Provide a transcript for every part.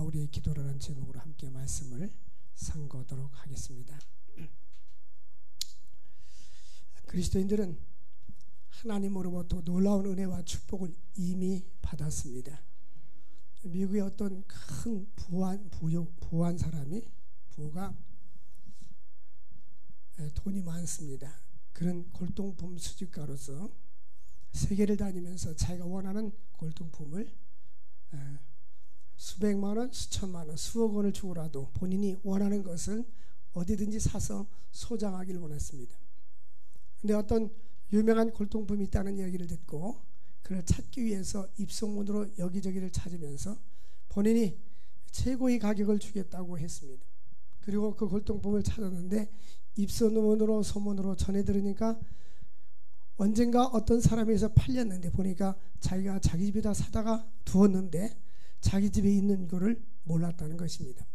바울의 기도라는 제목으로 함께 말씀을 상고하도록 하겠습니다. 그리스도인들은 하나님으로부터 놀라운 은혜와 축복을 이미 받았습니다. 미국의 어떤 큰 부한 사람이, 부가 돈이 많습니다. 그런 골동품 수집가로서 세계를 다니면서 자기가 원하는 골동품을 수백만 원, 수천만 원, 수억 원을 주고라도 본인이 원하는 것을 어디든지 사서 소장하기를 원했습니다. 근데 어떤 유명한 골동품이 있다는 얘기를 듣고 그를 찾기 위해서 입소문으로 여기저기를 찾으면서 본인이 최고의 가격을 주겠다고 했습니다. 그리고 그 골동품을 찾았는데 입소문으로 소문으로 전해 들으니까 언젠가 어떤 사람에서 팔렸는데 보니까 자기가 자기 집에다 사다가 두었는데 자기 집에 있는 거를 몰랐다는 것입니다.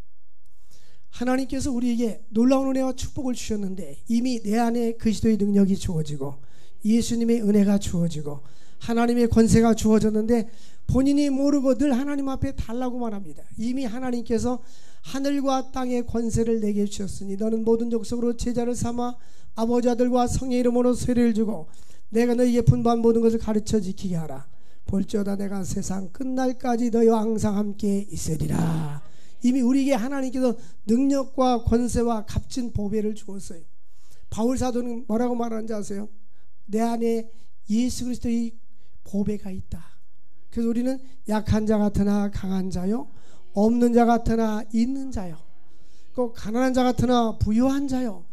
하나님께서 우리에게 놀라운 은혜와 축복을 주셨는데 이미 내 안에 그리스도의 능력이 주어지고 예수님의 은혜가 주어지고 하나님의 권세가 주어졌는데 본인이 모르고 늘 하나님 앞에 달라고만 합니다. 이미 하나님께서 하늘과 땅의 권세를 내게 주셨으니 너는 모든 족속으로 제자를 삼아 아버지 아들과 성의 이름으로 세례를 주고 내가 너희에게 분부한 모든 것을 가르쳐 지키게 하라. 볼지어다 내가 세상 끝날까지 너희와 항상 함께 있으리라. 이미 우리에게 하나님께서 능력과 권세와 값진 보배를 주었어요. 바울 사도는 뭐라고 말하는지 아세요? 내 안에 예수 그리스도의 보배가 있다. 그래서 우리는 약한 자 같으나 강한 자요, 없는 자 같으나 있는 자요, 꼭 가난한 자 같으나 부유한 자요.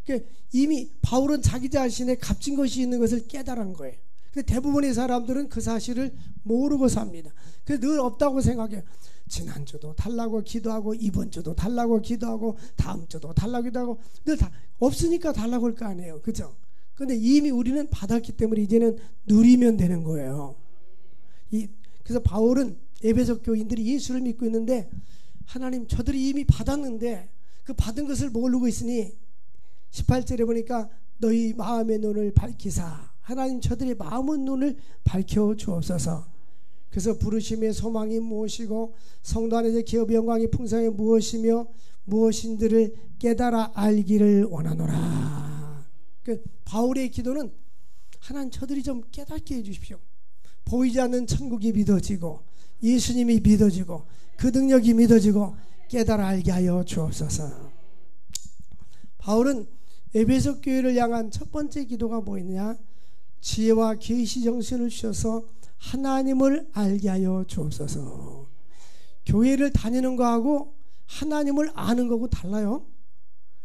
그러니까 이미 바울은 자기 자신의 값진 것이 있는 것을 깨달은 거예요. 근데 대부분의 사람들은 그 사실을 모르고 삽니다. 그래서 늘 없다고 생각해요. 지난주도 달라고 기도하고 이번 주도 달라고 기도하고 다음 주도 달라고 기도하고 늘 다 없으니까 달라고 할 거 아니에요. 그죠? 근데 이미 우리는 받았기 때문에 이제는 누리면 되는 거예요. 그래서 바울은 에베소 교인들이 예수를 믿고 있는데 하나님 저들이 이미 받았는데 그 받은 것을 모르고 있으니 18절에 보니까 너희 마음의 눈을 밝히사 하나님 저들의 마음의 눈을 밝혀 주옵소서. 그래서 부르심의 소망이 무엇이고 성도 안에서 기업의 영광이 풍성이 무엇이며 무엇인지를 깨달아 알기를 원하노라. 그 바울의 기도는 하나님 저들이 좀 깨닫게 해주십시오. 보이지 않는 천국이 믿어지고 예수님이 믿어지고 그 능력이 믿어지고 깨달아 알게 하여 주옵소서. 바울은 에베소 교회를 향한 첫 번째 기도가 뭐였냐? 지혜와 계시 정신을 주셔서 하나님을 알게 하여 주옵소서. 교회를 다니는 거하고 하나님을 아는 거하고 달라요.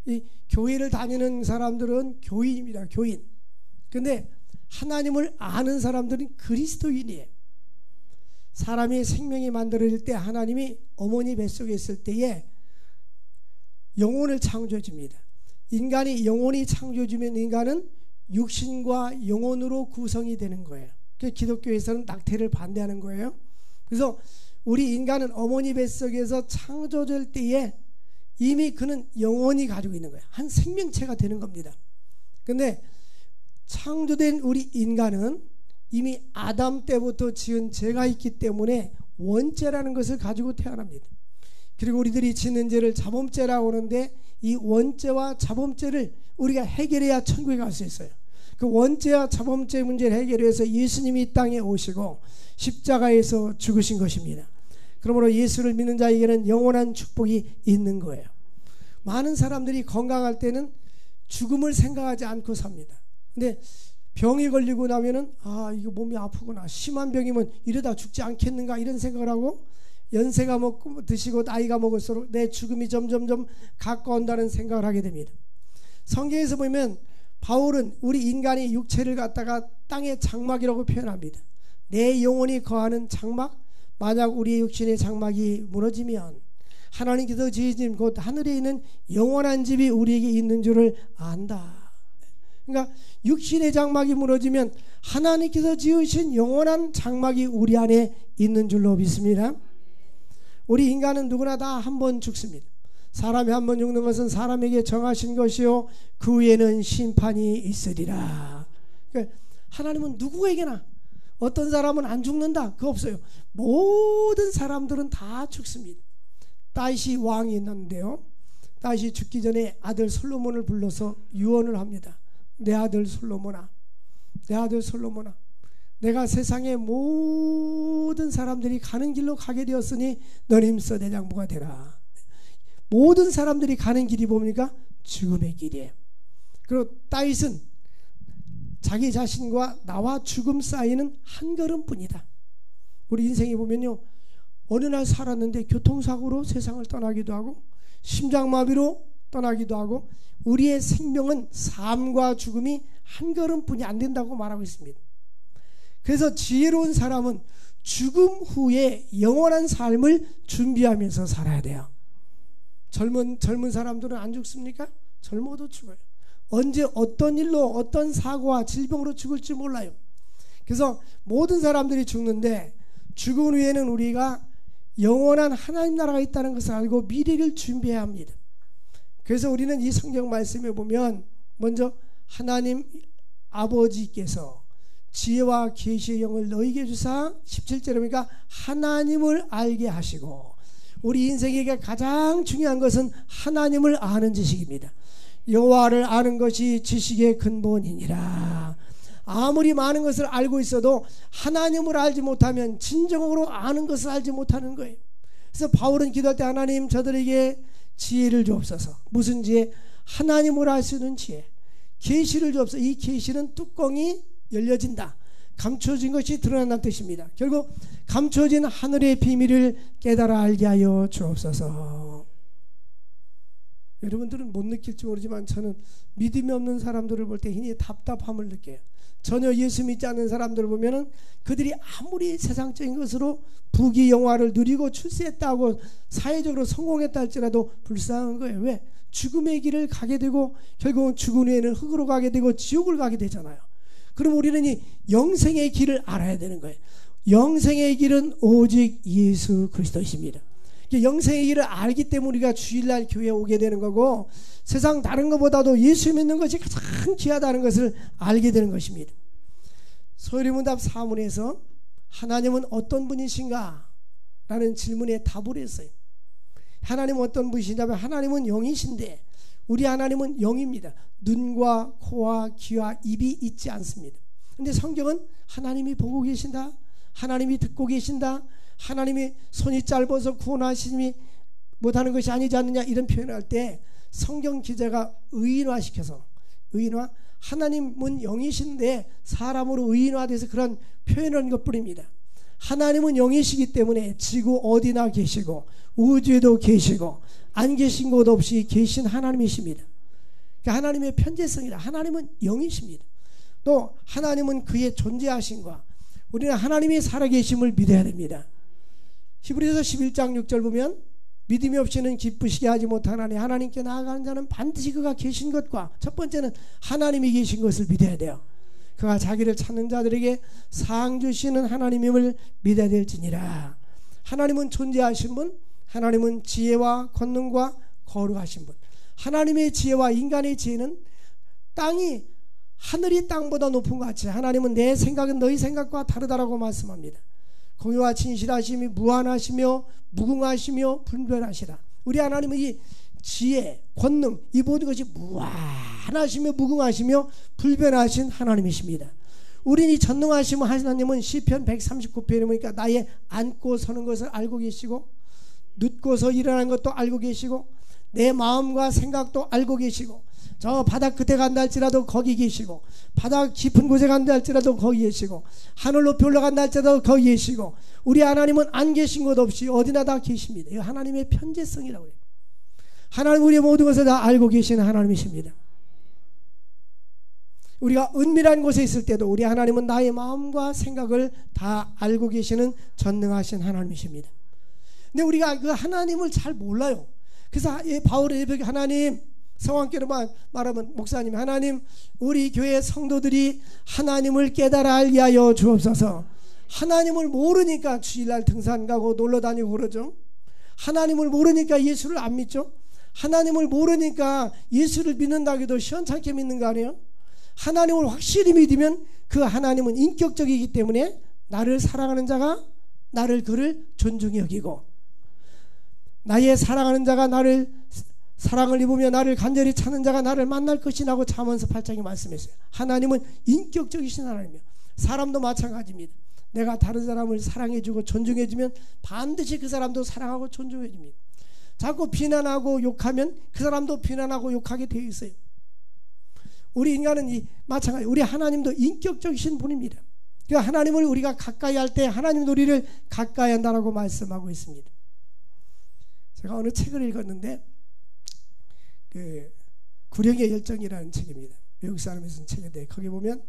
이 교회를 다니는 사람들은 교인입니다. 교인. 근데 하나님을 아는 사람들은 그리스도인이에요. 사람이 생명이 만들어질 때 하나님이 어머니 뱃속에 있을 때에 영혼을 창조해 줍니다. 인간이 영혼이 창조해 주면 인간은 육신과 영혼으로 구성이 되는 거예요. 그래서 기독교에서는 낙태를 반대하는 거예요. 그래서 우리 인간은 어머니 뱃속에서 창조될 때에 이미 그는 영혼이 가지고 있는 거예요. 한 생명체가 되는 겁니다. 근데 창조된 우리 인간은 이미 아담 때부터 지은 죄가 있기 때문에 원죄라는 것을 가지고 태어납니다. 그리고 우리들이 짓는 죄를 자범죄라고 하는데 이 원죄와 자범죄를 우리가 해결해야 천국에 갈 수 있어요. 그 원죄와 자범죄 문제를 해결해서 예수님이 이 땅에 오시고 십자가에서 죽으신 것입니다. 그러므로 예수를 믿는 자에게는 영원한 축복이 있는 거예요. 많은 사람들이 건강할 때는 죽음을 생각하지 않고 삽니다. 근데 병이 걸리고 나면은 이거 몸이 아프구나, 심한 병이면 이러다 죽지 않겠는가 이런 생각을 하고 연세가 먹고 드시고 나이가 먹을수록 내 죽음이 점점점 가까운다는 생각을 하게 됩니다. 성경에서 보면 바울은 우리 인간이 육체를 갖다가 땅의 장막이라고 표현합니다. 내 영혼이 거하는 장막, 만약 우리의 육신의 장막이 무너지면 하나님께서 지으신 곧 하늘에 있는 영원한 집이 우리에게 있는 줄을 안다. 그러니까 육신의 장막이 무너지면 하나님께서 지으신 영원한 장막이 우리 안에 있는 줄로 믿습니다. 우리 인간은 누구나 다 한 번 죽습니다. 사람이 한 번 죽는 것은 사람에게 정하신 것이요 그 후에는 심판이 있으리라. 그러니까 하나님은 누구에게나 어떤 사람은 안 죽는다 그거 없어요. 모든 사람들은 다 죽습니다. 다윗이 왕이 있는데요, 다윗이 죽기 전에 아들 솔로몬을 불러서 유언을 합니다. 내 아들 솔로몬아, 내 아들 솔로몬아, 내가 세상의 모든 사람들이 가는 길로 가게 되었으니 너는 힘써 내 장부가 되라. 모든 사람들이 가는 길이 뭡니까? 죽음의 길이에요. 그리고 다윗은 자기 자신과 나와 죽음 사이는 한 걸음뿐이다. 우리 인생에 보면요, 어느 날 살았는데 교통사고로 세상을 떠나기도 하고 심장마비로 떠나기도 하고, 우리의 생명은 삶과 죽음이 한 걸음뿐이 안 된다고 말하고 있습니다. 그래서 지혜로운 사람은 죽음 후에 영원한 삶을 준비하면서 살아야 돼요. 젊은 사람들은 안 죽습니까? 젊어도 죽어요. 언제 어떤 일로 어떤 사고와 질병으로 죽을지 몰라요. 그래서 모든 사람들이 죽는데 죽은 후에는 우리가 영원한 하나님 나라가 있다는 것을 알고 미래를 준비해야 합니다. 그래서 우리는 이 성경 말씀에 보면 먼저 하나님 아버지께서 지혜와 계시의 영을 너희에게 주사 17절에 보니까 하나님을 알게 하시고, 우리 인생에게 가장 중요한 것은 하나님을 아는 지식입니다. 여호와를 아는 것이 지식의 근본이니라. 아무리 많은 것을 알고 있어도 하나님을 알지 못하면 진정으로 아는 것을 알지 못하는 거예요. 그래서 바울은 기도할 때 하나님 저들에게 지혜를 주옵소서. 무슨 지혜? 하나님을 알 수 있는 지혜, 계시를 주옵소서. 이 계시는 뚜껑이 열려진다, 감춰진 것이 드러난다는 뜻입니다. 결국 감춰진 하늘의 비밀을 깨달아 알게 하여 주옵소서. 여러분들은 못 느낄지 모르지만 저는 믿음이 없는 사람들을 볼 때 굉장히 답답함을 느껴요. 전혀 예수 믿지 않는 사람들을 보면은 그들이 아무리 세상적인 것으로 부귀 영화를 누리고 출세했다고 사회적으로 성공했다 할지라도 불쌍한 거예요. 왜? 죽음의 길을 가게 되고 결국은 죽은 후에는 흙으로 가게 되고 지옥을 가게 되잖아요. 그럼 우리는 이 영생의 길을 알아야 되는 거예요. 영생의 길은 오직 예수 그리스도이십니다. 영생의 길을 알기 때문에 우리가 주일날 교회에 오게 되는 거고, 세상 다른 것보다도 예수 믿는 것이 가장 귀하다는 것을 알게 되는 것입니다. 소리문답 4문에서 하나님은 어떤 분이신가? 라는 질문에 답을 했어요. 하나님은 어떤 분이시냐면 하나님은 영이신데 우리 하나님은 영입니다. 눈과 코와 귀와 입이 있지 않습니다. 그런데 성경은 하나님이 보고 계신다, 하나님이 듣고 계신다, 하나님이 손이 짧아서 구원하시지 못하는 것이 아니지 않느냐, 이런 표현을 할 때 성경 기자가 의인화시켜서, 의인화, 하나님은 영이신데 사람으로 의인화돼서 그런 표현을 한 것뿐입니다. 하나님은 영이시기 때문에 지구 어디나 계시고 우주에도 계시고 안 계신 곳 없이 계신 하나님이십니다. 그러니까 하나님의 편재성이라, 하나님은 영이십니다. 또 하나님은 그의 존재하심과 우리는 하나님이 살아계심을 믿어야 됩니다. 히브리서 11장 6절 보면 믿음이 없이는 기쁘시게 하지 못하나니 하나님께 나아가는 자는 반드시 그가 계신 것과, 첫 번째는 하나님이 계신 것을 믿어야 돼요. 그가 자기를 찾는 자들에게 상 주시는 하나님임을 믿어야 될지니라. 하나님은 존재하신 분, 하나님은 지혜와 권능과 거룩하신 분. 하나님의 지혜와 인간의 지혜는 땅이 하늘이 땅보다 높은 것 같이 하나님은 내 생각은 너희 생각과 다르다라고 말씀합니다. 공의와 진실하심이 무한하시며 무궁하시며 분별하시라. 우리 하나님은 이 지혜, 권능, 이 모든 것이 무한하시며 무궁하시며 불변하신 하나님이십니다. 우린 이 전능하신 하나님은 시편 139편에 보니까 나의 앉고 서는 것을 알고 계시고 눕고서 일어나는 것도 알고 계시고 내 마음과 생각도 알고 계시고 저 바닥 끝에 간다 할지라도 거기 계시고 바닥 깊은 곳에 간다 할지라도 거기 계시고 하늘 높이 올라간다 할지라도 거기 계시고, 우리 하나님은 안 계신 곳 없이 어디나 다 계십니다. 이거 하나님의 편재성이라고 해요. 하나님 우리의 모든 것을 다 알고 계시는 하나님이십니다. 우리가 은밀한 곳에 있을 때도 우리 하나님은 나의 마음과 생각을 다 알고 계시는 전능하신 하나님이십니다. 근데 우리가 그 하나님을 잘 몰라요. 그래서 바울의 예배에 하나님, 성황교로 말하면 목사님, 하나님 우리 교회 성도들이 하나님을 깨달아 알게 하여 주옵소서. 하나님을 모르니까 주일날 등산 가고 놀러 다니고 그러죠. 하나님을 모르니까 예수를 안 믿죠. 하나님을 모르니까 예수를 믿는다고 해도 시원찮게 믿는 거 아니에요? 하나님을 확실히 믿으면 그 하나님은 인격적이기 때문에 나를 사랑하는 자가 나를 그를 존중히 여기고, 나의 사랑하는 자가 나를 사랑을 입으며 나를 간절히 찾는 자가 나를 만날 것이라고 잠언서 8장에 말씀했어요. 하나님은 인격적이신 하나님이에요. 사람도 마찬가지입니다. 내가 다른 사람을 사랑해주고 존중해주면 반드시 그 사람도 사랑하고 존중해줍니다. 자꾸 비난하고 욕하면 그 사람도 비난하고 욕하게 되어 있어요. 우리 인간은 마찬가지, 우리 하나님도 인격적이신 분입니다. 그러니까 하나님을 우리가 가까이 할 때 하나님도 우리를 가까이 한다라고 말씀하고 있습니다. 제가 어느 책을 읽었는데 구령의 열정이라는 책입니다. 외국 사람이 쓴 책인데 거기 보면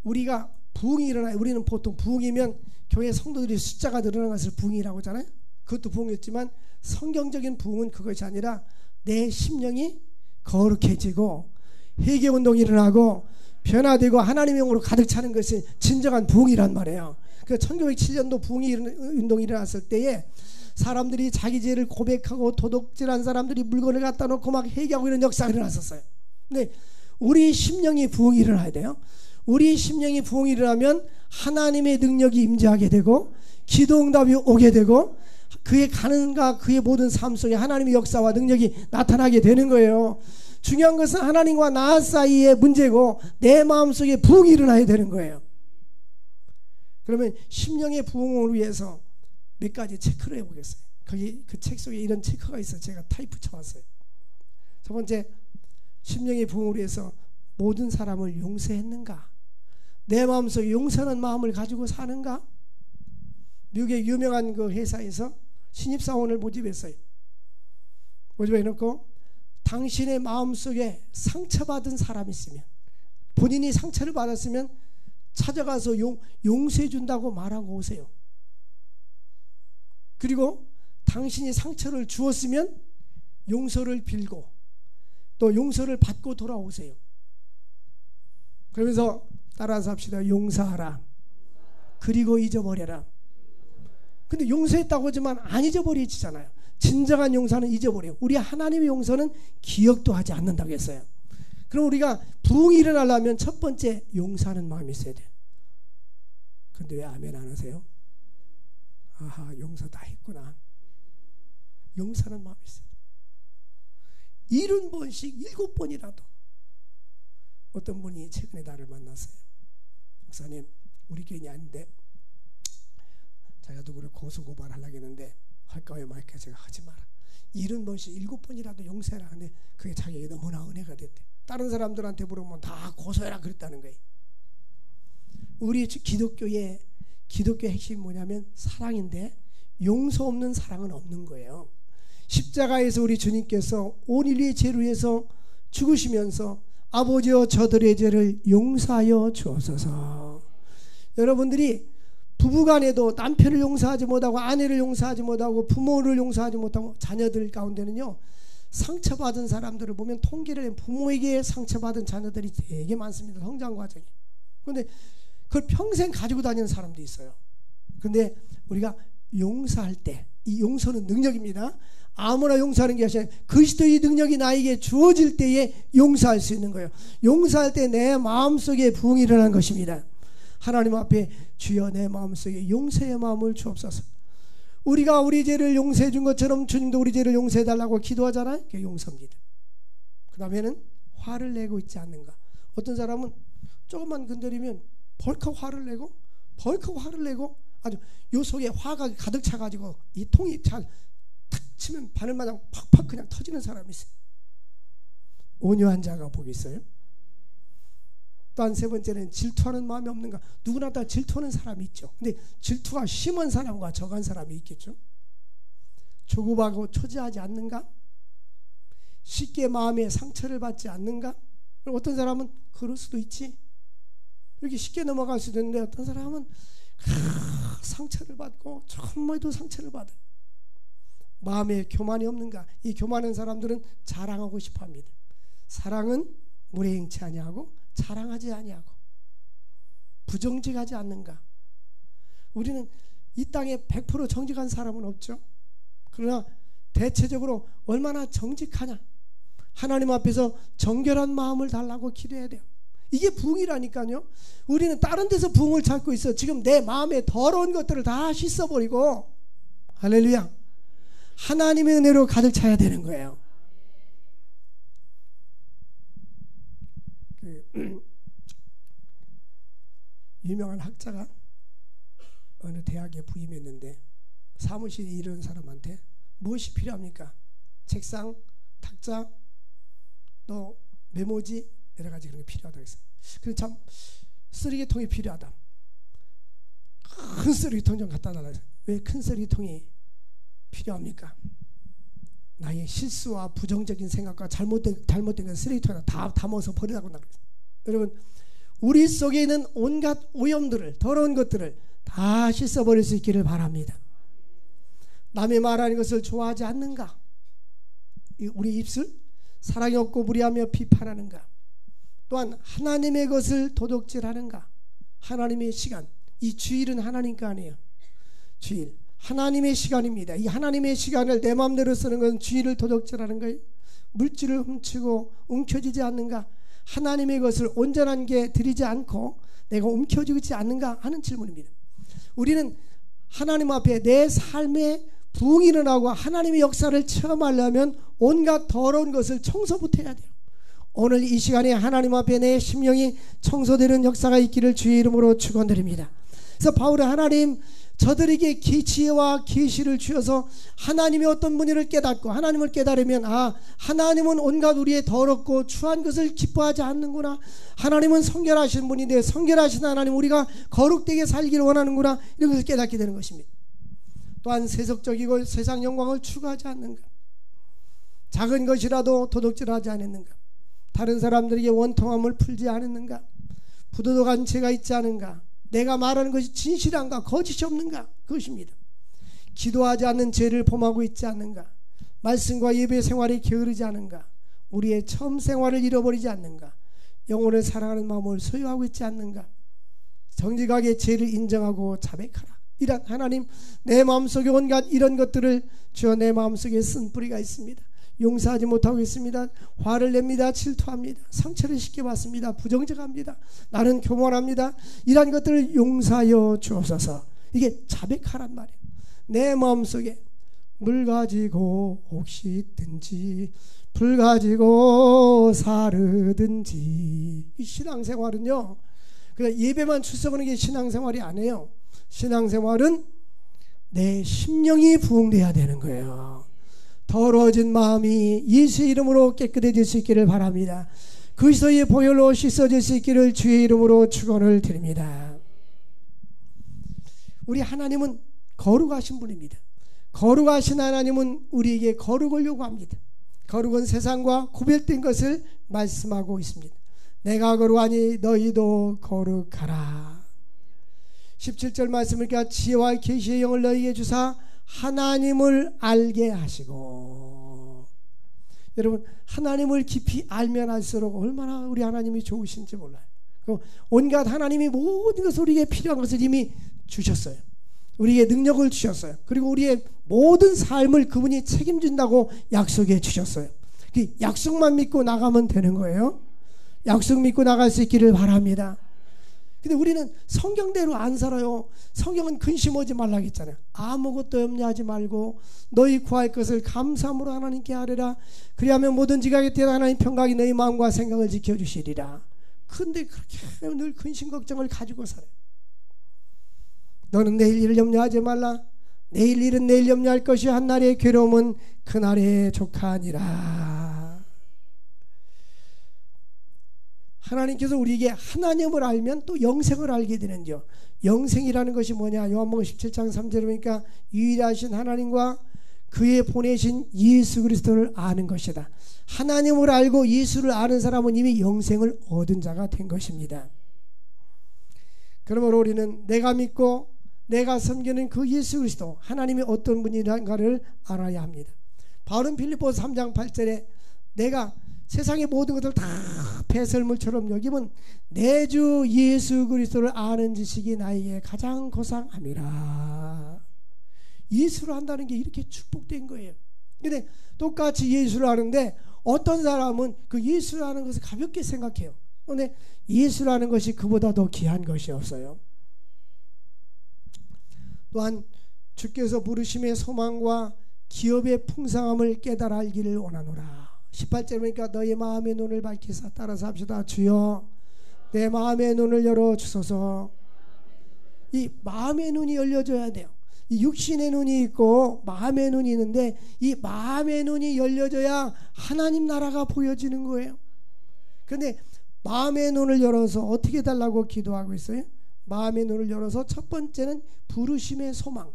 우리가 부흥이 일어나요. 우리는 보통 부흥이면 교회 성도들이 숫자가 늘어나는 것을 부흥이라고 하잖아요. 그것도 부흥이었지만 성경적인 부흥은 그것이 아니라 내 심령이 거룩해지고 회개운동이 일어나고 변화되고 하나님의 영으로 가득 차는 것이 진정한 부흥이란 말이에요. 그 1907년도 부흥이 운동이 일어났을 때에 사람들이 자기 죄를 고백하고 도둑질한 사람들이 물건을 갖다 놓고 막 회개하고 이런 역사가 일어났었어요. 근데 우리 심령이 부흥이 일어나야 돼요. 우리 심령이 부흥이 일어나면 하나님의 능력이 임재하게 되고 기도 응답이 오게 되고 그의 가능과 그의 모든 삶 속에 하나님의 역사와 능력이 나타나게 되는 거예요. 중요한 것은 하나님과 나 사이의 문제고 내 마음속에 부흥이 일어나야 되는 거예요. 그러면 심령의 부흥을 위해서 몇 가지 체크를 해보겠어요. 거기 그 책 속에 이런 체크가 있어요. 제가 타이프 쳐왔어요. 첫 번째, 심령의 부흥을 위해서 모든 사람을 용서했는가? 내 마음속에 용서하는 마음을 가지고 사는가? 미국의 유명한 그 회사에서 신입사원을 모집했어요. 모집해놓고 당신의 마음속에 상처받은 사람이 있으면, 본인이 상처를 받았으면 찾아가서 용서해 준다고 말하고 오세요. 그리고 당신이 상처를 주었으면 용서를 빌고 또 용서를 받고 돌아오세요. 그러면서 따라서 합시다. 용서하라. 그리고 잊어버려라. 근데 용서했다고 하지만 안 잊어버리지잖아요. 진정한 용서는 잊어버려요. 우리 하나님의 용서는 기억도 하지 않는다고 했어요. 그럼 우리가 부흥이 일어나려면 첫 번째 용서하는 마음이 있어야 돼요. 근데 왜 아멘 안 하세요? 아하, 용서 다 했구나. 용서하는 마음이 있어요. 70번씩 7번이라도. 어떤 분이 최근에 나를 만났어요. 목사님, 우리 교인이 아닌데 자기가 누구를 고소고발하려고 했는데 할까요 말까? 제가 하지 마라. 70번씩 7번이라도 용서해라. 근데 그게 자기에게 너무나 은혜가 됐대. 다른 사람들한테 물어보면 다 고소해라 그랬다는 거예요. 우리 기독교의 핵심이 뭐냐면 사랑인데 용서 없는 사랑은 없는 거예요. 십자가에서 우리 주님께서 온 인류의 죄를 위해서 죽으시면서 아버지여 저들의 죄를 용서하여 주옵소서. 여러분들이 부부간에도 남편을 용서하지 못하고 아내를 용서하지 못하고 부모를 용서하지 못하고 자녀들 가운데는요, 상처받은 사람들을 보면 통계를 내면 부모에게 상처받은 자녀들이 되게 많습니다. 성장 과정에. 그런데 그걸 평생 가지고 다니는 사람도 있어요. 그런데 우리가 용서할 때, 이 용서는 능력입니다. 아무나 용서하는 게 아니라 그리스도의 능력이 나에게 주어질 때에 용서할 수 있는 거예요. 용서할 때 내 마음속에 부흥이 일어나는 것입니다. 하나님 앞에 주여 내 마음속에 용서의 마음을 주옵소서. 우리가 우리 죄를 용서해 준 것처럼 주님도 우리 죄를 용서해 달라고 기도하잖아요. 그게 용서입니다. 그 다음에는 화를 내고 있지 않는가. 어떤 사람은 조금만 건드리면 벌컥 화를 내고 아주 요 속에 화가 가득 차가지고 이 통이 탁 치면 바늘마냥 팍팍 그냥 터지는 사람이 있어요. 온유한 자가 복이 있어요. 또한 세 번째는 질투하는 마음이 없는가. 누구나 다 질투하는 사람이 있죠. 근데 질투가 심한 사람과 적은 사람이 있겠죠. 조급하고 초지하지 않는가. 쉽게 마음에 상처를 받지 않는가. 어떤 사람은 그럴 수도 있지. 이렇게 쉽게 넘어갈 수도 있는데 어떤 사람은 상처를 받고 정말도 상처를 받아요. 마음에 교만이 없는가. 이 교만한 사람들은 자랑하고 싶어합니다. 사랑은 물에 행치 아니하고 자랑하지 아니하고 부정직하지 않는가. 우리는 이 땅에 100% 정직한 사람은 없죠. 그러나 대체적으로 얼마나 정직하냐. 하나님 앞에서 정결한 마음을 달라고 기도해야 돼요. 이게 부흥이라니까요. 우리는 다른 데서 부흥을 찾고 있어. 지금 내 마음에 더러운 것들을 다 씻어버리고, 할렐루야, 하나님의 은혜로 가득 차야 되는 거예요. 유명한 학자가 어느 대학에 부임했는데 사무실에 이런 사람한테 무엇이 필요합니까? 책상, 탁자, 또 메모지 여러 가지 그런 게 필요하다고 했어요. 그래서 참 쓰레기통이 필요하다. 큰 쓰레기통 좀 갖다 달라. 왜 큰 쓰레기통이 필요합니까? 나의 실수와 부정적인 생각과 잘못된 건 쓰레기통에 다 담아서 버리라고 나그랬어요. 여러분, 우리 속에 있는 온갖 오염들을, 더러운 것들을 다 씻어버릴 수 있기를 바랍니다. 남의 말하는 것을 좋아하지 않는가? 우리 입술 사랑이 없고 무리하며 비판하는가? 또한 하나님의 것을 도둑질하는가? 하나님의 시간, 이 주일은 하나님 거 아니에요. 주일 하나님의 시간입니다. 이 하나님의 시간을 내 마음대로 쓰는 건 주일을 도둑질하는 거예요. 물질을 훔치고 움켜쥐지 않는가? 하나님의 것을 온전한 게 드리지 않고 내가 움켜쥐고 있지 않는가 하는 질문입니다. 우리는 하나님 앞에 내 삶에 부흥이 일어나고 하나님의 역사를 체험하려면 온갖 더러운 것을 청소부터 해야 돼요. 오늘 이 시간에 하나님 앞에 내 심령이 청소되는 역사가 있기를 주의 이름으로 축원드립니다. 그래서 바울은 하나님 저들에게 지혜와 계시를 주셔서 하나님의 어떤 분야를 깨닫고 하나님을 깨달으면 하나님은 온갖 우리의 더럽고 추한 것을 기뻐하지 않는구나. 하나님은 성결하신 분인데 성결하신 하나님 우리가 거룩되게 살기를 원하는구나. 이런 것을 깨닫게 되는 것입니다. 또한 세속적이고 세상 영광을 추구하지 않는가. 작은 것이라도 도둑질하지 않았는가. 다른 사람들에게 원통함을 풀지 않았는가. 부도덕한 죄가 있지 않은가. 내가 말하는 것이 진실한가 거짓이 없는가 그것입니다. 기도하지 않는 죄를 범하고 있지 않는가. 말씀과 예배 생활이 게으르지 않은가. 우리의 처음 생활을 잃어버리지 않는가. 영혼을 사랑하는 마음을 소유하고 있지 않는가. 정직하게 죄를 인정하고 자백하라. 이런 하나님 내 마음속에 온갖 이런 것들을 주여 내 마음속에 쓴 뿌리가 있습니다. 용서하지 못하고 있습니다. 화를 냅니다. 질투합니다. 상처를 쉽게 받습니다. 부정적합니다. 나는 교만합니다. 이러한 것들을 용서하여 주옵소서. 이게 자백하란 말이에요. 내 마음속에 물 가지고 혹시 든지 불 가지고 사르든지. 이 신앙생활은요 그냥 예배만 출석하는 게 신앙생활이 아니에요. 신앙생활은 내 심령이 부흥돼야 되는 거예요. 더러워진 마음이 예수의 이름으로 깨끗해질 수 있기를 바랍니다. 그리스도의 보혈로 씻어질 수 있기를 주의 이름으로 축원을 드립니다. 우리 하나님은 거룩하신 분입니다. 거룩하신 하나님은 우리에게 거룩을 요구합니다. 거룩은 세상과 구별된 것을 말씀하고 있습니다. 내가 거룩하니 너희도 거룩하라. 17절 말씀을 보니까 지혜와 계시의 영을 너희에게 주사 하나님을 알게 하시고. 여러분 하나님을 깊이 알면 알수록 얼마나 우리 하나님이 좋으신지 몰라요. 온갖 하나님이 모든 것을 우리에게 필요한 것을 이미 주셨어요. 우리에게 능력을 주셨어요. 그리고 우리의 모든 삶을 그분이 책임진다고 약속해 주셨어요. 그 약속만 믿고 나가면 되는 거예요. 약속 믿고 나갈 수 있기를 바랍니다. 근데 우리는 성경대로 안 살아요. 성경은 근심하지 말라고 했잖아요. 아무것도 염려하지 말고 너희 구할 것을 감사함으로 하나님께 하리라. 그리하면 뭐든지 가게 되어 하나님 평강이 너희 마음과 생각을 지켜주시리라. 근데 그렇게 늘 근심 걱정을 가지고 살아요. 너는 내일 일을 염려하지 말라. 내일 일은 내일 염려할 것이 한날의 괴로움은 그날의 족하니라. 하나님께서 우리에게 하나님을 알면 또 영생을 알게 되는죠. 영생이라는 것이 뭐냐? 요한복음 17장 3절에 보니까 유일하신 하나님과 그의 보내신 예수 그리스도를 아는 것이다. 하나님을 알고 예수를 아는 사람은 이미 영생을 얻은 자가 된 것입니다. 그러므로 우리는 내가 믿고 내가 섬기는 그 예수 그리스도 하나님이 어떤 분인가를 알아야 합니다. 바울은 빌립보서 3장 8절에 내가 세상의 모든 것을 다 배설물처럼 여기면 내 주 예수 그리스도를 아는 지식이 나에게 가장 고상함이라. 예수를 안다는 게 이렇게 축복된 거예요. 근데 똑같이 예수를 아는데 어떤 사람은 그 예수를 아는 것을 가볍게 생각해요. 그런데 예수를 아는 것이 그보다 더 귀한 것이 없어요. 또한 주께서 부르심의 소망과 기업의 풍성함을 깨달아 알기를 원하노라. 18절 보니까 너의 마음의 눈을 밝히사, 따라서 합시다. 주여 내 마음의 눈을 열어 주소서. 이 마음의 눈이 열려져야 돼요. 이 육신의 눈이 있고 마음의 눈이 있는데 이 마음의 눈이 열려져야 하나님 나라가 보여지는 거예요. 그런데 마음의 눈을 열어서 어떻게 달라고 기도하고 있어요? 마음의 눈을 열어서 첫 번째는 부르심의 소망.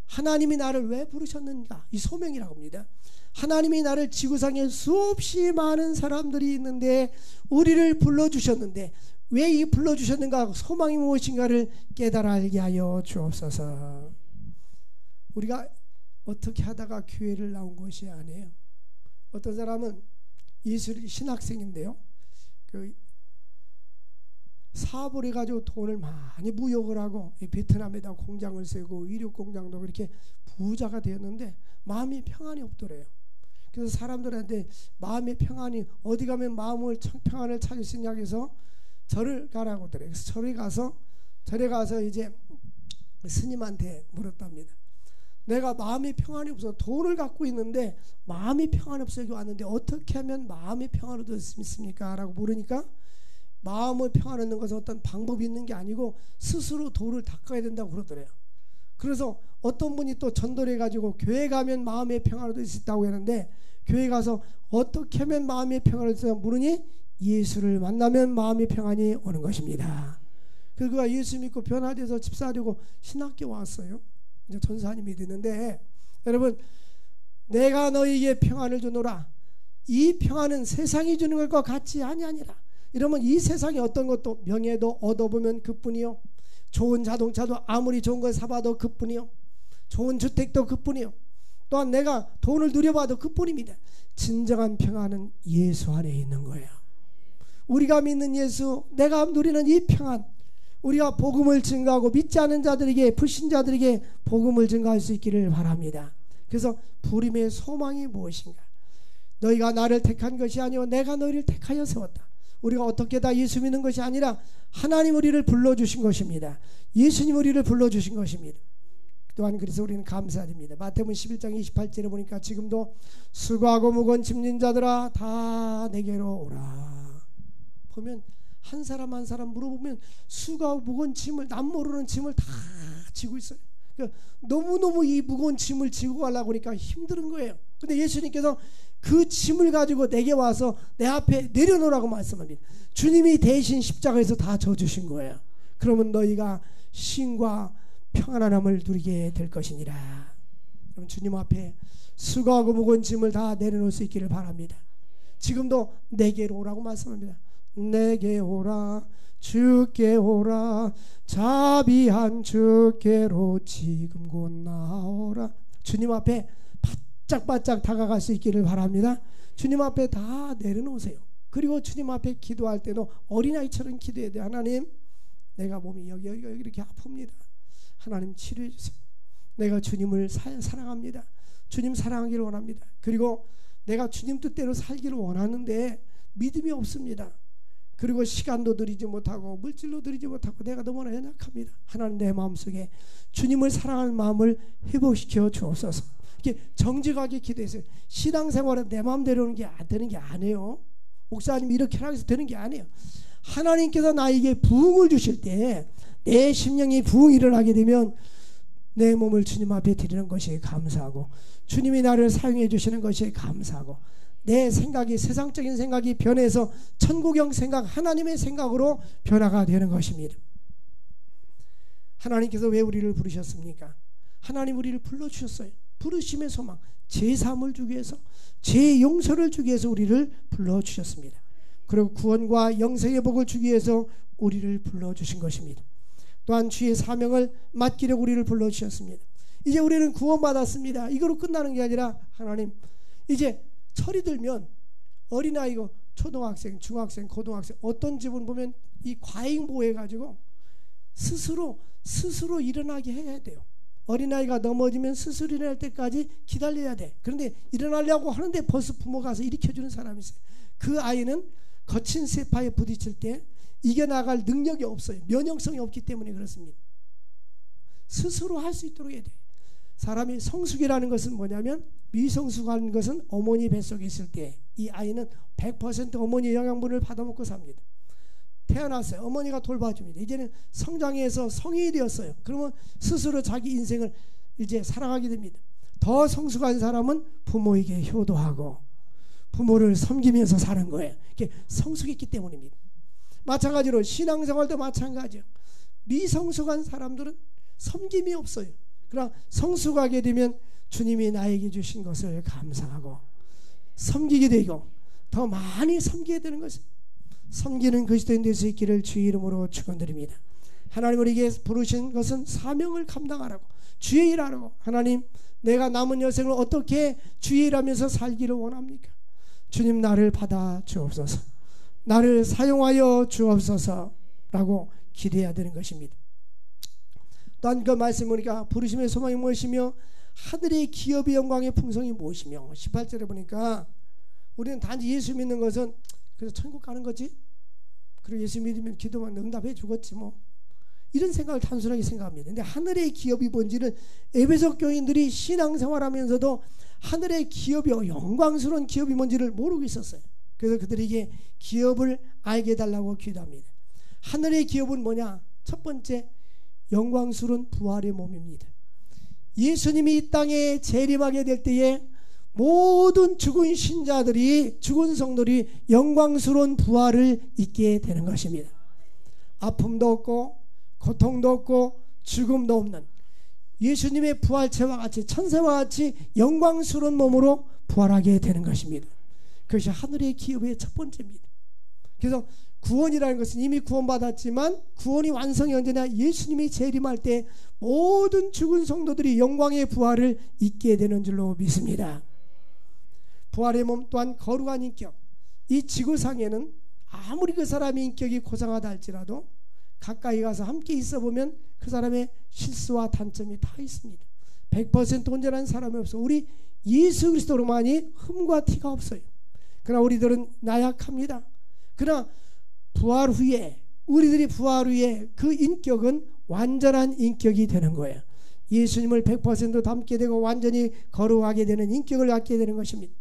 하나님이 나를 왜 부르셨는가? 이 소명이라고 합니다. 하나님이 나를 지구상에 수없이 많은 사람들이 있는데 우리를 불러주셨는데 왜 이 불러주셨는가? 소망이 무엇인가를 깨달아 알게 하여 주옵소서. 우리가 어떻게 하다가 교회를 나온 것이 아니에요. 어떤 사람은 예술 신학생인데요, 사업을 해가지고 돈을 많이 무역을 하고 베트남에다 공장을 세우고 의류 공장도 그렇게 부자가 되었는데 마음이 평안이 없더래요. 그래서 사람들한테 마음의 평안이 어디 가면 마음을 평안을 찾을 수 있냐고 해서 절을 가라고 하더래요. 그래서 절에 가서 이제 스님한테 물었답니다. 내가 마음이 평안이 없어 돈을 갖고 있는데 마음이 평안이 없어 여기 왔는데 어떻게 하면 마음이 평안을 얻을 수 있습니까? 라고 물으니까 마음을 평안 얻는 것은 어떤 방법이 있는 게 아니고 스스로 돌을 닦아야 된다고 그러더래요. 그래서 어떤 분이 또 전도를 해가지고 교회 가면 마음의 평안을 얻을 수 있다고 했는데 교회 가서 어떻게 하면 마음의 평안을 얻을 수 있다고 물으니 예수를 만나면 마음의 평안이 오는 것입니다. 그래서 그가 예수 믿고 변화돼서 집사되고 신학교 왔어요. 이제 전사님이 되는데, 여러분, 내가 너희에게 평안을 주노라. 이 평안은 세상이 주는 것과 같이 아니하니라. 이러면 이 세상에 어떤 것도 명예도 얻어보면 그뿐이요, 좋은 자동차도 아무리 좋은 걸 사봐도 그뿐이요, 좋은 주택도 그뿐이요, 또한 내가 돈을 누려봐도 그뿐입니다. 진정한 평안은 예수 안에 있는 거예요. 우리가 믿는 예수, 내가 누리는 이 평안, 우리가 복음을 증거하고 믿지 않은 자들에게, 불신자들에게 복음을 증거할 수 있기를 바랍니다. 그래서 부림의 소망이 무엇인가? 너희가 나를 택한 것이 아니오 내가 너희를 택하여 세웠다. 우리가 어떻게 다 예수 믿는 것이 아니라 하나님 우리를 불러주신 것입니다. 예수님 우리를 불러주신 것입니다. 또한 그래서 우리는 감사드립니다. 마태복음 11장 28절에 보니까 지금도 수고하고 무거운 짐진 자들아 다 내게로 오라. 보면 한 사람 한 사람 물어보면 수고하고 무거운 짐을, 남 모르는 짐을 다 지고 있어요. 그러니까 너무너무 이 무거운 짐을 지고 가려고 하니까 힘든 거예요. 근데 예수님께서 그 짐을 가지고 내게 와서 내 앞에 내려놓으라고 말씀합니다. 주님이 대신 십자가에서 다 져주신 거예요. 그러면 너희가 쉼과 평안함을 누리게 될 것이니라. 그럼 주님 앞에 수고하고 무거운 짐을 다 내려놓을 수 있기를 바랍니다. 지금도 내게로 오라고 말씀합니다. 내게 오라, 주께 오라, 자비한 주께로 지금 곧 나오라. 주님 앞에 바짝바짝 다가갈 수 있기를 바랍니다. 주님 앞에 다 내려놓으세요. 그리고 주님 앞에 기도할 때도 어린아이처럼 기도해야 돼요. 하나님, 내가 몸이 여기 이렇게 아픕니다. 하나님 치료해 주세요. 내가 주님을 사랑합니다. 주님 사랑하기를 원합니다. 그리고 내가 주님 뜻대로 살기를 원하는데 믿음이 없습니다. 그리고 시간도 드리지 못하고 물질도 드리지 못하고 내가 너무나 연약합니다. 하나님, 내 마음속에 주님을 사랑하는 마음을 회복시켜 주옵소서. 이렇게 정직하게 기도했어요. 신앙생활은 내 마음대로 되는 게 아니에요. 목사님 이렇게 하라 해서 되는 게 아니에요. 하나님께서 나에게 부흥을 주실 때 내 심령이 부흥이 일어나게 되면 내 몸을 주님 앞에 드리는 것이 감사하고, 주님이 나를 사용해 주시는 것이 감사하고, 내 생각이, 세상적인 생각이 변해서 천국형 생각, 하나님의 생각으로 변화가 되는 것입니다. 하나님께서 왜 우리를 부르셨습니까? 하나님 우리를 불러주셨어요. 부르심의 소망, 제3을 주기 위해서, 제 용서를 주기 위해서 우리를 불러주셨습니다. 그리고 구원과 영생의 복을 주기 위해서 우리를 불러주신 것입니다. 또한 주의 사명을 맡기려고 우리를 불러주셨습니다. 이제 우리는 구원받았습니다. 이거로 끝나는 게 아니라, 하나님 이제 철이 들면 어린아이고 초등학생, 중학생, 고등학생, 어떤 집은 보면 이 과잉보호 해가지고 스스로 일어나게 해야 돼요. 어린아이가 넘어지면 스스로 일어날 때까지 기다려야 돼. 그런데 일어나려고 하는데 벌써 부모가 가서 일으켜주는 사람이 있어요. 그 아이는 거친 세파에 부딪힐 때 이겨나갈 능력이 없어요. 면역성이 없기 때문에 그렇습니다. 스스로 할 수 있도록 해야 돼요. 사람이 성숙이라는 것은 뭐냐면, 미성숙한 것은 어머니 뱃속에 있을 때 이 아이는 100% 어머니의 영양분을 받아먹고 삽니다. 태어났어요. 어머니가 돌봐줍니다. 이제는 성장해서 성인이 되었어요. 그러면 스스로 자기 인생을 이제 살아가게 됩니다. 더 성숙한 사람은 부모에게 효도하고 부모를 섬기면서 사는 거예요. 이게 성숙했기 때문입니다. 마찬가지로 신앙생활도 마찬가지예요. 미성숙한 사람들은 섬김이 없어요. 그러나 성숙하게 되면 주님이 나에게 주신 것을 감사하고 섬기게 되고 더 많이 섬기게 되는 것입니다. 섬기는 그리스도인 될 수 있기를 주의 이름으로 축원드립니다. 하나님 우리에게 부르신 것은 사명을 감당하라고, 주의 일하라고. 하나님, 내가 남은 여생을 어떻게 주의 일하면서 살기를 원합니까? 주님, 나를 받아 주옵소서, 나를 사용하여 주옵소서 라고 기도해야 되는 것입니다. 또한 그 말씀 보니까 부르심의 소망이 무엇이며 하늘의 기업의 영광의 풍성이 무엇이며, 18절에 보니까 우리는 단지 예수 믿는 것은 그래서 천국 가는 거지, 그리고 예수 믿으면 기도만 응답해 주겠지 뭐, 이런 생각을 단순하게 생각합니다. 근데 하늘의 기업이 뭔지는 에베소 교인들이 신앙생활하면서도 하늘의 기업이, 영광스러운 기업이 뭔지를 모르고 있었어요. 그래서 그들에게 기업을 알게 해달라고 기도합니다. 하늘의 기업은 뭐냐? 첫 번째, 영광스러운 부활의 몸입니다. 예수님이 이 땅에 재림하게 될 때에 모든 죽은 신자들이, 죽은 성들이 영광스러운 부활을 입게 되는 것입니다. 아픔도 없고 고통도 없고 죽음도 없는 예수님의 부활체와 같이, 천사와 같이 영광스러운 몸으로 부활하게 되는 것입니다. 그것이 하늘의 기업의 첫 번째입니다. 그래서 구원이라는 것은 이미 구원받았지만 구원이 완성이 언제나 예수님이 재림할 때 모든 죽은 성도들이 영광의 부활을 입게 되는 줄로 믿습니다. 부활의 몸 또한 거룩한 인격. 이 지구상에는 아무리 그 사람의 인격이 고상하다 할지라도 가까이 가서 함께 있어 보면 그 사람의 실수와 단점이 다 있습니다. 100% 온전한 사람이 없어. 우리 예수 그리스도로만이 흠과 티가 없어요. 그러나 우리들은 나약합니다. 그러나 부활 후에, 우리들이 부활 후에 그 인격은 완전한 인격이 되는 거예요. 예수님을 100% 닮게 되고 완전히 거룩하게 되는 인격을 갖게 되는 것입니다.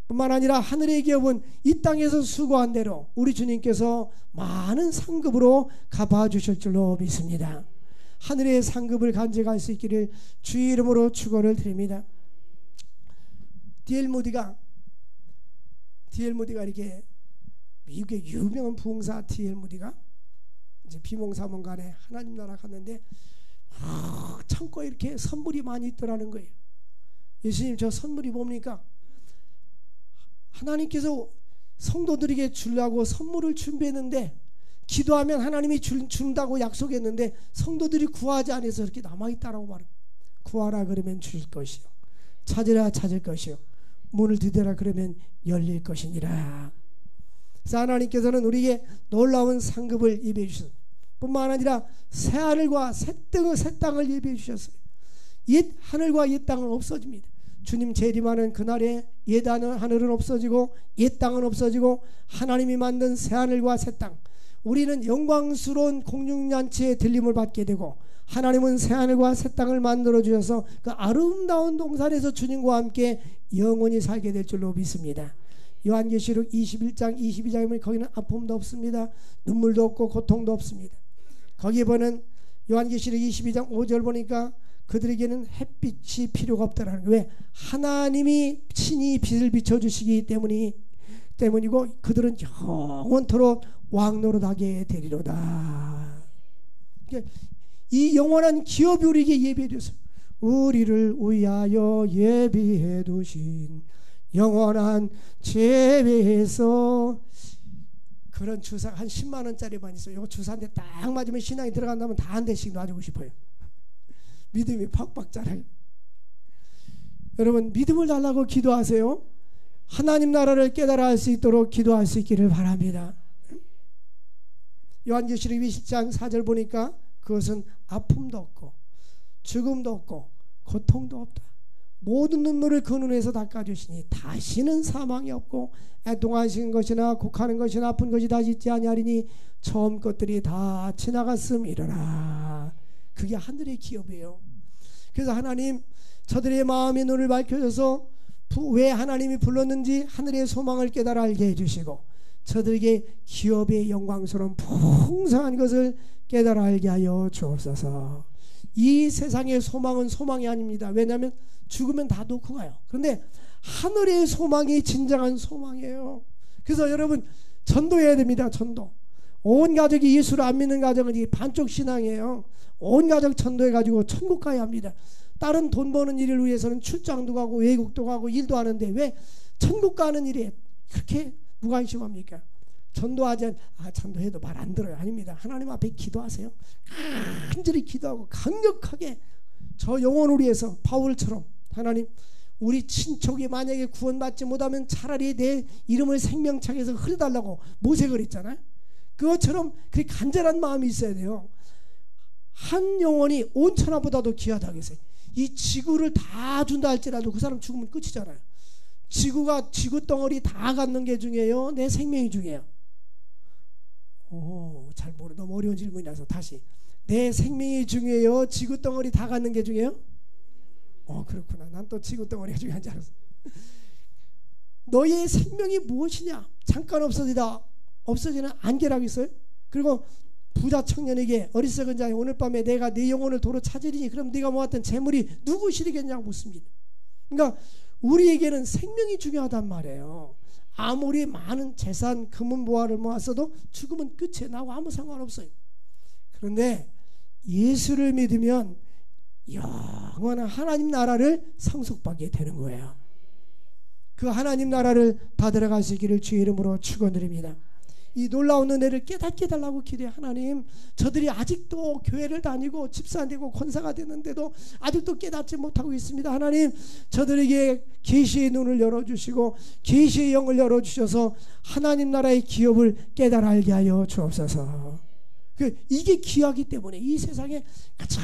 뿐만 아니라 하늘의 기업은 이 땅에서 수고한 대로 우리 주님께서 많은 상급으로 갚아주실 줄로 믿습니다. 하늘의 상급을 간직할 수 있기를 주의 이름으로 축원을 드립니다. D.L. 무디가 이렇게, 미국의 유명한 부흥사 D.L. 무디가 이제 비몽사몽간에 하나님 나라 갔는데 창고에 이렇게 선물이 많이 있더라는 거예요. 예수님, 저 선물이 뭡니까? 하나님께서 성도들에게 주려고 선물을 준비했는데, 기도하면 하나님이 준다고 약속했는데 성도들이 구하지 않아서 이렇게 남아있다라고 말합니다. 구하라 그러면 주실 것이요, 찾으라 찾을 것이요, 문을 두드려라 그러면 열릴 것이니라. 그래서 하나님께서는 우리에게 놀라운 상급을 예비해 주셨습니다. 뿐만 아니라 새하늘과 새 땅을 예비해 주셨어요. 옛 하늘과 옛 땅은 없어집니다. 주님 재림하는 그날에 옛 하늘은 없어지고 옛 땅은 없어지고 하나님이 만든 새하늘과 새 땅, 우리는 영광스러운 공중잔치의 들림을 받게 되고 하나님은 새하늘과 새 땅을 만들어 주셔서 그 아름다운 동산에서 주님과 함께 영원히 살게 될 줄로 믿습니다. 요한계시록 21장 22장에 보면 거기는 아픔도 없습니다. 눈물도 없고 고통도 없습니다. 거기에 보는 요한계시록 22장 5절 보니까 그들에게는 햇빛이 필요가 없다라는 거예요. 왜? 하나님이 친히 빛을 비춰주시기 때문이고 그들은 영원토록 왕노릇하게 되리로다. 이 영원한 기업이 우리에게 예비해 두셨어요. 우리를 위하여 예비해 두신 영원한 재배에서, 그런 주사 한 10만원짜리만 있어요. 이거 주사한테 딱 맞으면 신앙이 들어간다면 다 한 대씩 놔주고 싶어요. 믿음이 팍팍 자라요. 여러분, 믿음을 달라고 기도하세요. 하나님 나라를 깨달아 할 수 있도록 기도할 수 있기를 바랍니다. 요한계시록 20장 4절 보니까 그것은 아픔도 없고 죽음도 없고 고통도 없다. 모든 눈물을 그 눈에서 닦아주시니 다시는 사망이 없고 애통하시는 것이나 곡하는 것이나 아픈 것이 다시 있지 아니하리니 처음 것들이 다 지나갔음이로라. 그게 하늘의 기업이에요. 그래서 하나님, 저들의 마음의 눈을 밝혀줘서 왜 하나님이 불렀는지 하늘의 소망을 깨달아 알게 해주시고 저들에게 기업의 영광스러운 풍성한 것을 깨달아 알게 하여 주옵소서. 이 세상의 소망은 소망이 아닙니다. 왜냐하면 죽으면 다 놓고 가요. 그런데 하늘의 소망이 진정한 소망이에요. 그래서 여러분 전도해야 됩니다. 전도. 온 가족이 예수를 안 믿는 가정은 이게 반쪽 신앙이에요. 온 가족 전도해가지고 천국 가야 합니다. 다른 돈 버는 일을 위해서는 출장도 가고 외국도 가고 일도 하는데 왜 천국 가는 일에 그렇게 무관심합니까? 전도해도 말 안 들어요. 아닙니다. 하나님 앞에 기도하세요. 간절히 기도하고 강력하게 저 영혼을 위해서 바울처럼 하나님 우리 친척이 만약에 구원받지 못하면 차라리 내 이름을 생명책에서 흘려달라고 모세 그랬잖아요. 그것처럼 그 간절한 마음이 있어야 돼요. 한 영혼이 온 천하보다도 귀하다고 했어요. 이 지구를 다 준다 할지라도 그 사람 죽으면 끝이잖아요. 지구 덩어리 다 갖는 게 중요해요? 내 생명이 중요해요? 잘 모르. 너무 어려운 질문이라서 다시. 내 생명이 중요해요? 지구 덩어리 다 갖는 게 중요해요? 그렇구나. 난 또 지구 덩어리가 중요한 줄 알았어. 너의 생명이 무엇이냐? 잠깐 없어지는 안개라고 있어요. 그리고 부자 청년에게 어리석은 자여 오늘 밤에 내가 네 영혼을 도로 찾으리니 그럼 네가 모았던 재물이 누구시리겠냐고 묻습니다. 그러니까 우리에게는 생명이 중요하단 말이에요. 아무리 많은 재산 금은 보화를 모았어도 죽으면 끝이에요. 나하고 아무 상관없어요. 그런데 예수를 믿으면 영원한 하나님 나라를 상속받게 되는 거예요. 그 하나님 나라를 다 들어갈 수 있기를 주의 이름으로 축원드립니다. 이 놀라운 은혜를 깨닫게 해달라고 기도해. 하나님, 저들이 아직도 교회를 다니고 집사 되고 권사가 되는데도 아직도 깨닫지 못하고 있습니다. 하나님, 저들에게 계시의 눈을 열어주시고 계시의 영을 열어주셔서 하나님 나라의 기업을 깨달아 알게 하여 주옵소서. 이게 귀하기 때문에 이 세상에 가장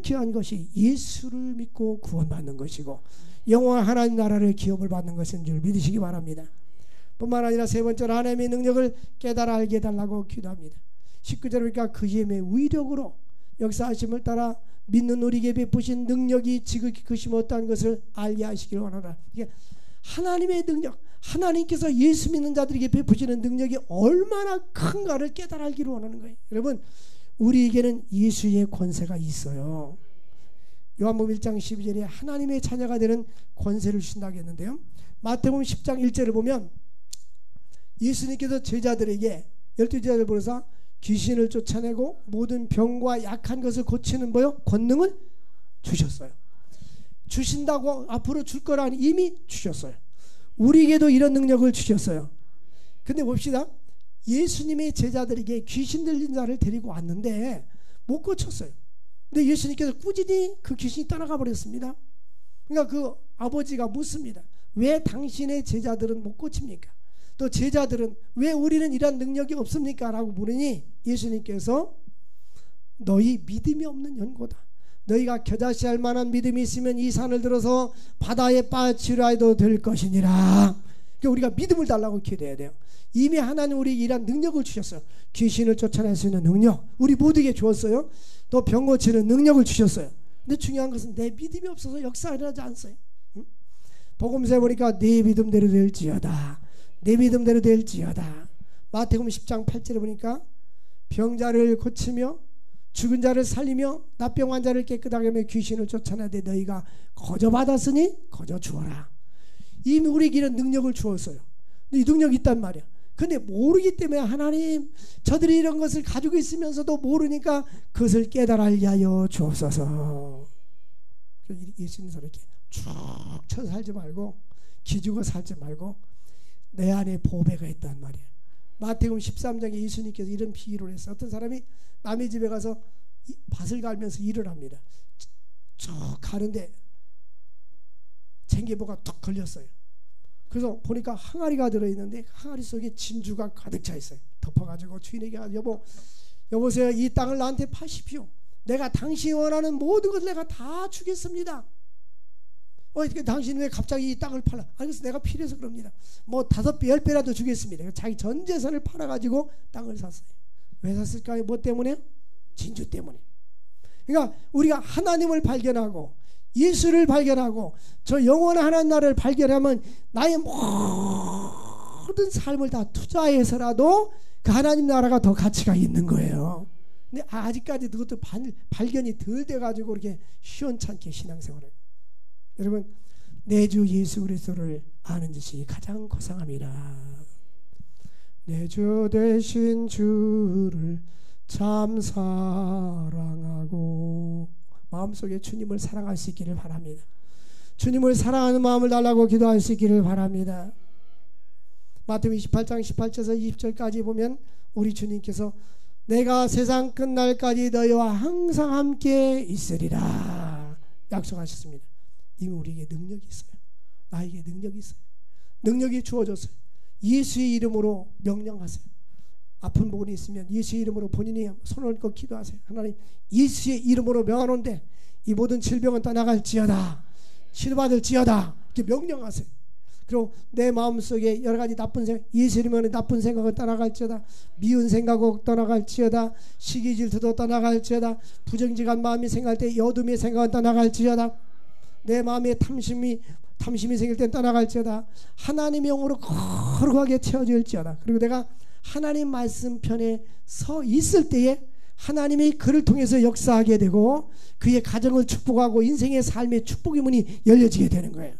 귀한 것이 예수를 믿고 구원받는 것이고 영원한 하나님 나라를 기업을 받는 것인 줄 믿으시기 바랍니다. 뿐만 아니라 세 번째로 하나님의 능력을 깨달아 알게 해달라고 기도합니다. 19절에 보니까 그 힘의 위력으로 역사하심을 따라 믿는 우리에게 베푸신 능력이 지극히 크심 어떠한 것을 알게 하시길 원하라. 이게 하나님의 능력, 하나님께서 예수 믿는 자들에게 베푸시는 능력이 얼마나 큰가를 깨달아 알기를 원하는 거예요. 여러분, 우리에게는 예수의 권세가 있어요. 요한복음 1장 12절에 하나님의 자녀가 되는 권세를 주신다고 했는데요. 마태복음 10장 1절을 보면 예수님께서 제자들에게 12제자들 부르사 귀신을 쫓아내고 모든 병과 약한 것을 고치는 권능을 주셨어요. 주신다고 앞으로 줄 거라니 이미 주셨어요. 우리에게도 이런 능력을 주셨어요. 근데 봅시다. 예수님의 제자들에게 귀신 들린 자를 데리고 왔는데 못 고쳤어요. 근데 예수님께서 꾸준히 그 귀신이 떠나가 버렸습니다. 그러니까 그 아버지가 묻습니다. 왜 당신의 제자들은 못 고칩니까? 또 제자들은 왜 우리는 이런 능력이 없습니까? 라고 물으니 예수님께서 너희 믿음이 없는 연고다. 너희가 겨자씨할 만한 믿음이 있으면 이 산을 들어서 바다에 빠지라 해도 될 것이니라. 그러니까 우리가 믿음을 달라고 기도해야 돼요. 이미 하나님 우리에게 이런 능력을 주셨어요. 귀신을 쫓아낼 수 있는 능력 우리 모두에게 주었어요. 또 병 고치는 능력을 주셨어요. 근데 중요한 것은 내 믿음이 없어서 역사가 일어나지 않았어요. 복음서에 보니까 네 믿음대로 될지어다. 내 믿음대로 될지어다. 마태복음 10장 8절에 보니까 병자를 고치며 죽은 자를 살리며 나병 환자를 깨끗하게 하며 귀신을 쫓아내되 너희가 거저 받았으니 거저 주어라. 이미 우리에게 이런 능력을 주었어요. 이 능력이 있단 말이야. 근데 모르기 때문에 하나님 저들이 이런 것을 가지고 있으면서도 모르니까 그것을 깨달아 알게 하여 주옵소서. 예수님께서 이렇게 쭉 쳐 살지 말고 기죽어 살지 말고 내 안에 보배가 있단 말이에요. 마태복음 13장에 예수님께서 이런 비유를 했어요. 어떤 사람이 남의 집에 가서 밭을 갈면서 일을 합니다. 쭉 가는데 쟁개보가 툭 걸렸어요. 그래서 보니까 항아리가 들어있는데 항아리 속에 진주가 가득 차 있어요. 덮어가지고 주인에게 여보세요, 이 땅을 나한테 파십시오. 내가 당신이 원하는 모든 것을 내가 다 주겠습니다. 당신 왜 갑자기 이 땅을 팔아? 그래서 내가 필요해서 그럽니다. 5배 10배라도 주겠습니다. 자기 전 재산을 팔아가지고 땅을 샀어요. 왜 샀을까요? 뭐 때문에? 진주 때문에. 그러니까 우리가 하나님을 발견하고 예수를 발견하고 저 영원한 하나님 나라를 발견하면 나의 모든 삶을 다 투자해서라도 그 하나님 나라가 더 가치가 있는 거예요. 근데 아직까지 그것도 발견이 덜 돼가지고 그렇게 시원찮게 신앙생활을. 여러분, 내 주 예수 그리스도를 아는 것이 가장 고상함이라. 내 주 되신 주를 참 사랑하고 마음속에 주님을 사랑할 수 있기를 바랍니다. 주님을 사랑하는 마음을 달라고 기도할 수 있기를 바랍니다. 마태복음 28장 18절에서 20절까지 보면 우리 주님께서 내가 세상 끝날까지 너희와 항상 함께 있으리라 약속하셨습니다. 이미 우리에게 능력이 있어요. 나에게 능력이 있어요. 능력이 주어졌어요. 예수의 이름으로 명령하세요. 아픈 부분이 있으면 예수의 이름으로 본인이 손을 얹고 기도하세요. 하나님, 예수의 이름으로 명하노니 이 모든 질병은 떠나갈지어다, 치료받을지어다, 이렇게 명령하세요. 그리고 내 마음속에 여러 가지 나쁜 생각, 예수 이름으로 나쁜 생각은 떠나갈지어다, 미운 생각은 떠나갈지어다, 시기 질투도 떠나갈지어다, 부정직한 마음이 생각할 때 어둠의 생각은 떠나갈지어다, 내 마음에 탐심이 생길 땐 떠나갈지어다, 하나님의 영으로 거룩하게 채워질지어다. 그리고 내가 하나님 말씀 편에 서 있을 때에 하나님이 그를 통해서 역사하게 되고 그의 가정을 축복하고 인생의 삶의 축복의 문이 열려지게 되는 거예요.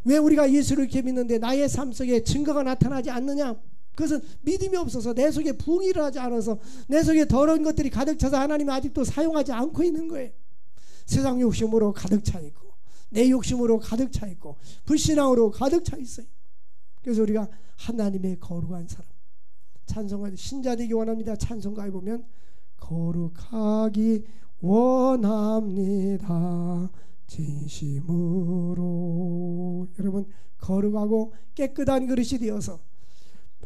왜 우리가 예수를 이렇게 믿는데 나의 삶 속에 증거가 나타나지 않느냐? 그것은 믿음이 없어서 내 속에 부흥이 일어나지 않아서 내 속에 더러운 것들이 가득 차서 하나님이 아직도 사용하지 않고 있는 거예요. 세상 욕심으로 가득 차 있고 내 욕심으로 가득 차 있고 불신앙으로 가득 차 있어요. 그래서 우리가 하나님의 거룩한 사람, 찬송가 신자 되기 원합니다. 찬송가에 보면 거룩하기 원합니다. 진심으로. 여러분, 거룩하고 깨끗한 그릇이 되어서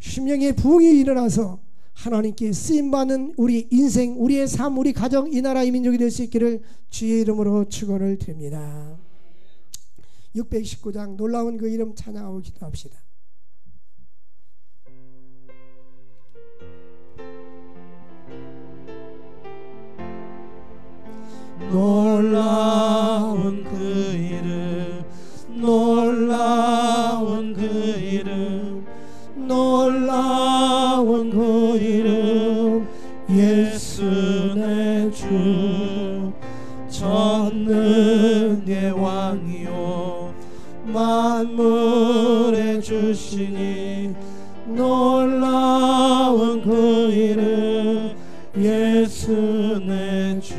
심령의 부흥이 일어나서 하나님께 쓰임받는 우리 인생, 우리의 삶, 우리 가정, 이 나라, 이 민족이 될 수 있기를 주의 이름으로 축원을 드립니다. 619장 놀라운 그 이름 찬양하고 기도합시다. 놀라운 그 이름, 놀라운 그 이름, 놀라운 그 이름, 예수 내 주, 전능의 왕이요 만물의 주시니, 놀라운 그 이름, 예수 내 주,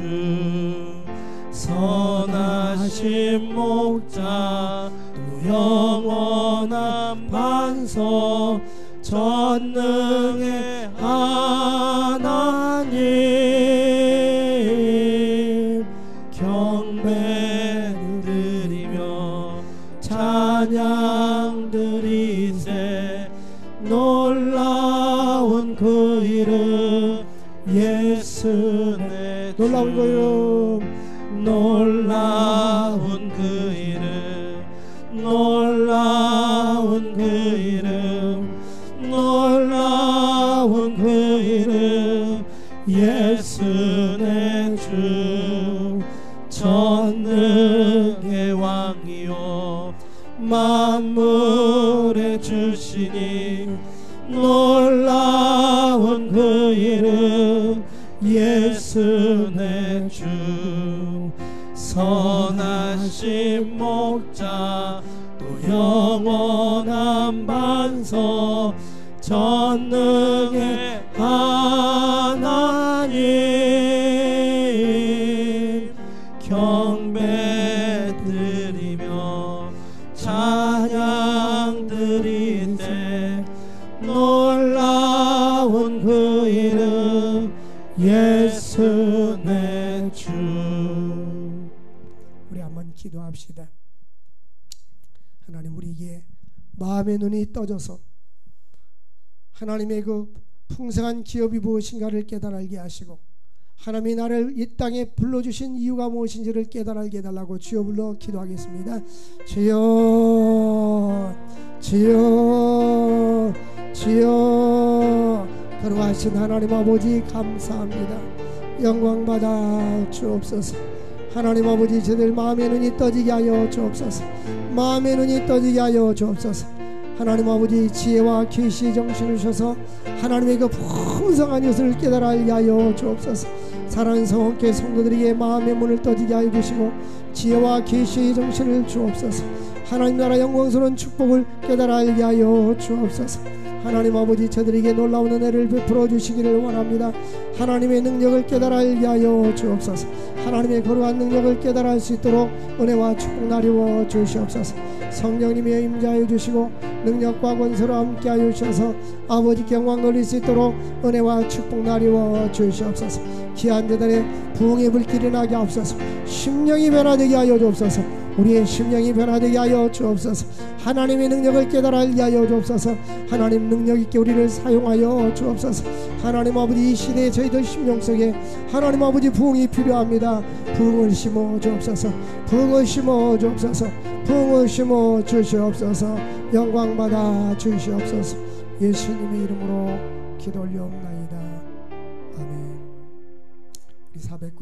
선하신 목자 또 영원한 반석, 전능의 하나님, 경배 드리며 찬양 드리세. 놀라운 그 이름, 예수 내 주, 놀라운 그 이름, 놀라운 그 이름, 놀라운 그 이름, 놀라운 그 이름, 예수 내 주, 전능의 왕이요 만물의 주시니, 놀라운 그 이름, 예수 내 주, 선하신 목자 또 영원한 반석, 전능의 하나님, 경배 드리며 찬양 드리세. 놀라운 그 이름, 예수 내 주. 우리 한번 기도합시다. 하나님, 우리에게 마음의 눈이 떠져서 하나님의 그 풍성한 기업이 무엇인가를 깨달게 하시고, 하나님이 나를 이 땅에 불러주신 이유가 무엇인지를 깨달게 해달라고 주여 불러 기도하겠습니다. 주여, 주여, 주여. 거룩하신 하나님 아버지 감사합니다. 영광받아 주옵소서. 하나님 아버지 저들 마음의 눈이 떠지게 하여 주옵소서. 마음의 눈이 떠지게 하여 주옵소서. 하나님 아버지 지혜와 계시의 정신을 주셔서 하나님의 그 풍성한 것을 깨달아 알게 하여 주옵소서. 사랑하는 성원교회 성도들에게 마음의 문을 떠지게 하여 주시고 지혜와 계시의 정신을 주옵소서. 하나님 나라 영광스러운 축복을 깨달아 알게 하여 주옵소서. 하나님 아버지 저들에게 놀라운 은혜를 베풀어 주시기를 원합니다. 하나님의 능력을 깨달아 알게 하여 주옵소서. 하나님의 거룩한 능력을 깨달아 알 수 있도록 은혜와 축복 나누어 주시옵소서. 성령님의 임재하여 주시고 능력과 권세로 함께하여 주셔서 아버지께 영광 돌릴 수 있도록 은혜와 축복 나누어 주시옵소서. 귀한 제단에 부흥의 불길이 나게 하옵소서. 심령이 변화되게 하여 주옵소서. 우리의 심령이 변화되게 하여 주옵소서. 하나님의 능력을 깨달아 알게 하여 주옵소서. 하나님 능력 있게 우리를 사용하여 주옵소서. 하나님 아버지 이 시대에 저희들 심령 속에 하나님 아버지 부흥이 필요합니다. 부흥을 심어 주옵소서. 부흥을 심어 주옵소서. 부흥을 심어 주시옵소서. 영광 받아 주시옵소서. 예수님의 이름으로 기도 올려옵나이다. 아멘. 우리 409